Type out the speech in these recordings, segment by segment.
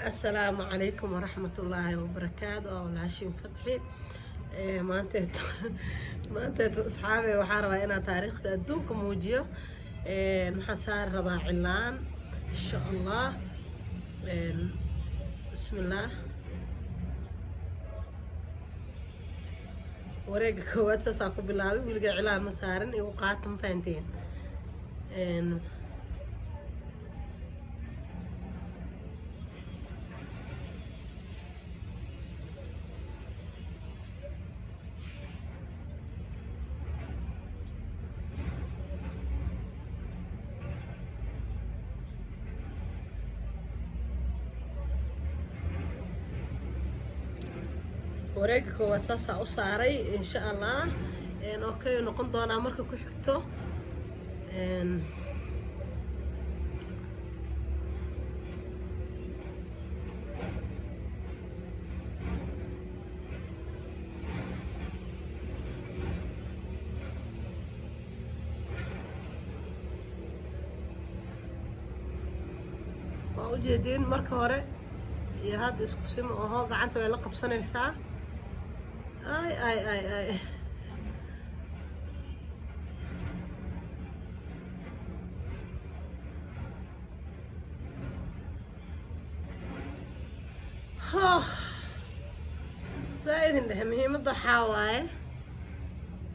السلام عليكم ورحمة الله وبركاته والعشي فتحي. ما انت ما انت اصحابي وحارة انا تاريخ ادونكم موجيو. نحصار ربع علان ان شاء الله. إيه، بسم الله. وريق كوات ساقو بالله ولقى علان مسارن يوقاتم فانتين. wareega koowaad saasaa u saaray insha allah. Okay noqon doonaa marka ku xigto. waa ujeediin marka hore iyo hadda isku simo oo gacanta way la qabsanaysaa. ay سايدين ده muhiimada waxaa waaye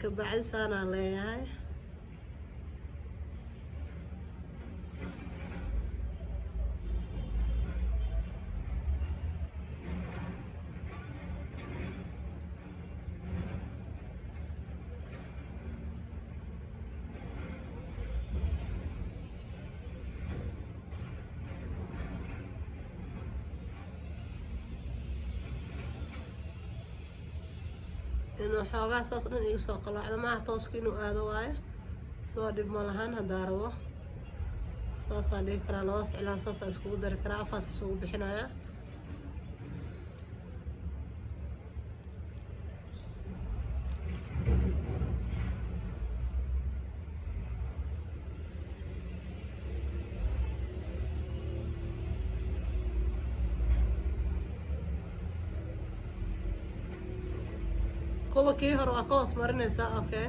ka bacdi saanaan leeyahay. inuu xoogaa saas dhan igu soo qalacdo maaha tooska inuu aado waaye soo dhib ma lahan haddaa rabo saasaa dhigi karaa. labadaas cilaan saasaa iskugu dari karaa, afaas isugu bixinaya. kuwa kii hore waa ka hoos marinaysaa. okay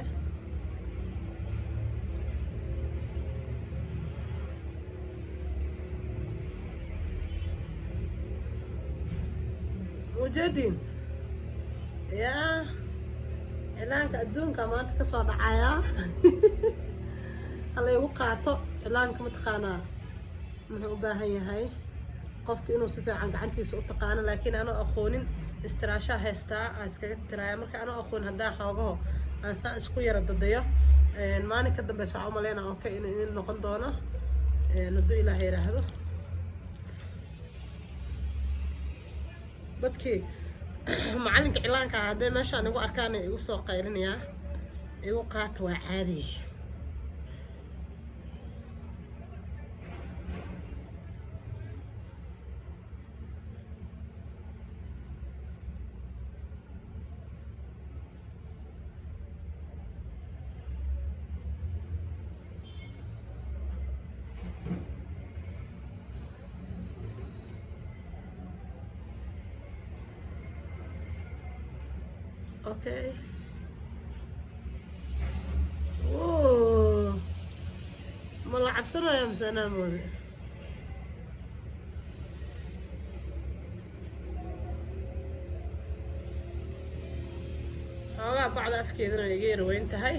mujeedin yaa cilaanka adduunka maanta kasoo dhacayaa. hala igu qaato cilaanka mataqaanaa muxuu u baahan yahay qofka inuu si fiican gacantiisa u taqaano, laakiin anoo aqoonin istiraashaa haystaa aan iskaga tiraaya. marka anoo aqoon haddaa xoogaho aan saa isku yara dadayo maalin ka dambeysa waxaa umaleynaa okay inuu noqon doono hadduu ilaah yiraahdo. dadkii macalinka cilaanka hadday meeshaan igu arkaan igu soo qaylinayaa igu qaata waa caadi. okay ma la cabsanayo mise anaa mooda. xoogaa bacda afkeedana way iga yar weyn tahay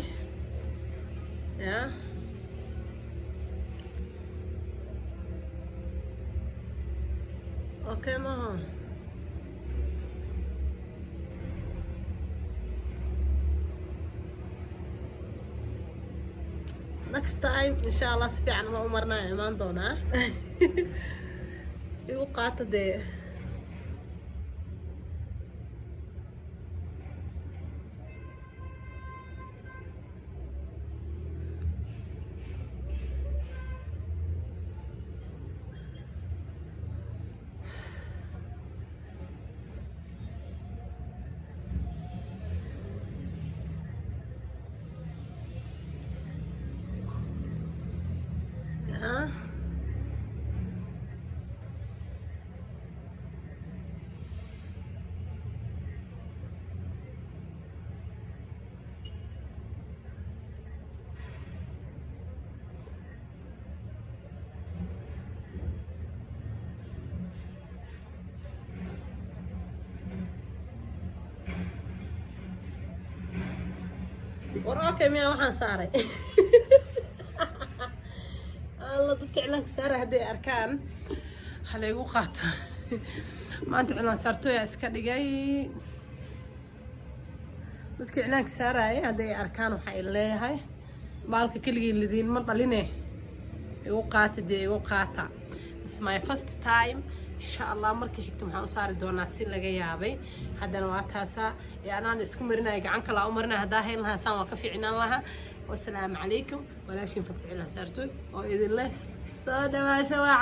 yaa. okay maaha next time insha allah si fiican ma u marnaa imaan doonaa. igu qaata dee. اوكي ميا waxaan saaray الله dadka cilaanka saaray haday arkaan haleegu qaato maanta cilaan saarto yaa iska dhigay dadka cilaanka saaray haday arkaan waxa ay leeyahay baalka kaliya lidiin ma dhaline igu qaata igu qaata. It's my first time insha Allah markii xigta waxaan u saari doonaa si laga yaabay haddana waa taasa anaan isku marinay gacan kala u marinay hadaa heen lahaa saan waa ka fiicnaan lahaa. Wassalaamu calaykum walaashin fatxi cilaan saarto oo idin leh soo dhawaasho waa